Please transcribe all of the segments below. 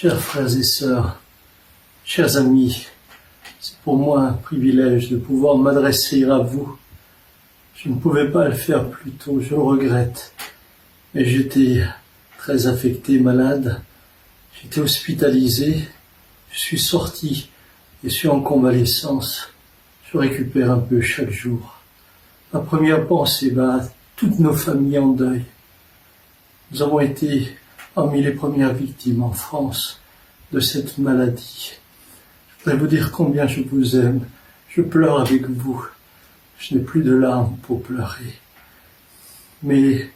Chers frères et sœurs, chers amis, c'est pour moi un privilège de pouvoir m'adresser à vous. Je ne pouvais pas le faire plus tôt, je le regrette, mais j'étais très affecté, malade, j'étais hospitalisé, je suis sorti et suis en convalescence. Je récupère un peu chaque jour. Ma première pensée va à toutes nos familles en deuil. Nous avons été parmi les premières victimes en France de cette maladie. Je voudrais vous dire combien je vous aime. Je pleure avec vous. Je n'ai plus de larmes pour pleurer. Mais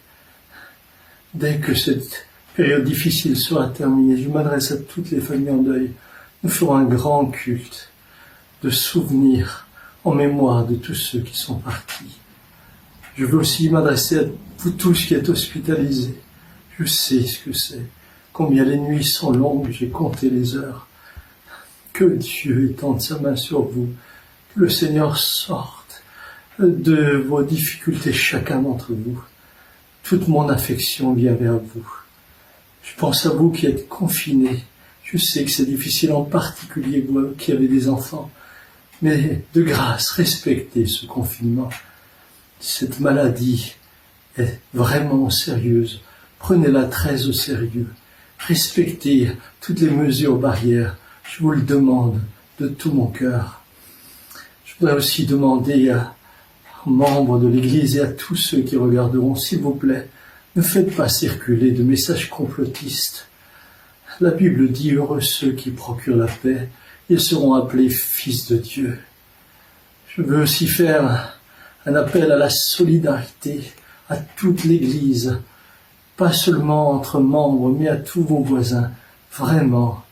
dès que cette période difficile sera terminée, je m'adresse à toutes les familles en deuil. Nous ferons un grand culte de souvenirs en mémoire de tous ceux qui sont partis. Je veux aussi m'adresser à vous tous qui êtes hospitalisés. Je sais ce que c'est, combien les nuits sont longues, j'ai compté les heures. Que Dieu étende sa main sur vous, que le Seigneur sorte de vos difficultés, chacun d'entre vous. Toute mon affection vient vers vous. Je pense à vous qui êtes confinés. Je sais que c'est difficile, en particulier vous qui avez des enfants. Mais de grâce, respectez ce confinement. Cette maladie est vraiment sérieuse. Prenez-la très au sérieux. Respectez toutes les mesures barrières. Je vous le demande de tout mon cœur. Je voudrais aussi demander aux membres de l'Église et à tous ceux qui regarderont, s'il vous plaît, ne faites pas circuler de messages complotistes. La Bible dit « Heureux ceux qui procurent la paix, ils seront appelés fils de Dieu ». Je veux aussi faire un appel à la solidarité à toute l'Église, pas seulement entre membres, mais à tous vos voisins. Vraiment,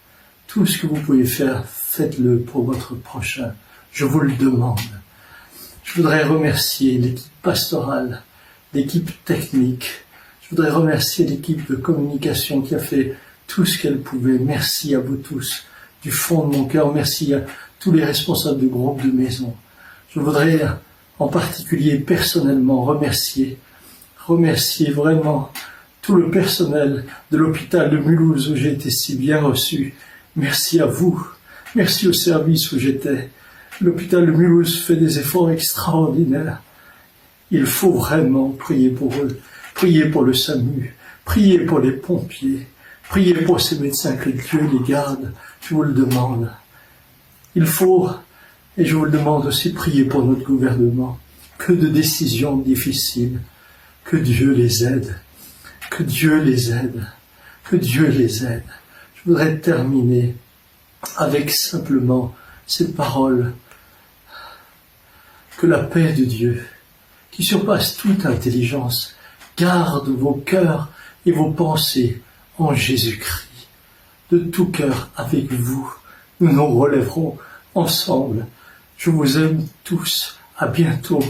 tout ce que vous pouvez faire, faites-le pour votre prochain. Je vous le demande. Je voudrais remercier l'équipe pastorale, l'équipe technique. Je voudrais remercier l'équipe de communication qui a fait tout ce qu'elle pouvait. Merci à vous tous, du fond de mon cœur. Merci à tous les responsables de groupes de maison. Je voudrais en particulier personnellement remercier vraiment tout le personnel de l'hôpital de Mulhouse où j'ai été si bien reçu. Merci à vous. Merci au service où j'étais. L'hôpital de Mulhouse fait des efforts extraordinaires. Il faut vraiment prier pour eux. Prier pour le SAMU. Prier pour les pompiers. Prier pour ces médecins, que Dieu les garde. Je vous le demande. Il faut, et je vous le demande aussi, prier pour notre gouvernement. Que de décisions difficiles. Que Dieu les aide. Que Dieu les aide. Que Dieu les aide. Je voudrais terminer avec simplement cette parole. Que la paix de Dieu, qui surpasse toute intelligence, garde vos cœurs et vos pensées en Jésus-Christ. De tout cœur avec vous, nous nous relèverons ensemble. Je vous aime tous. À bientôt.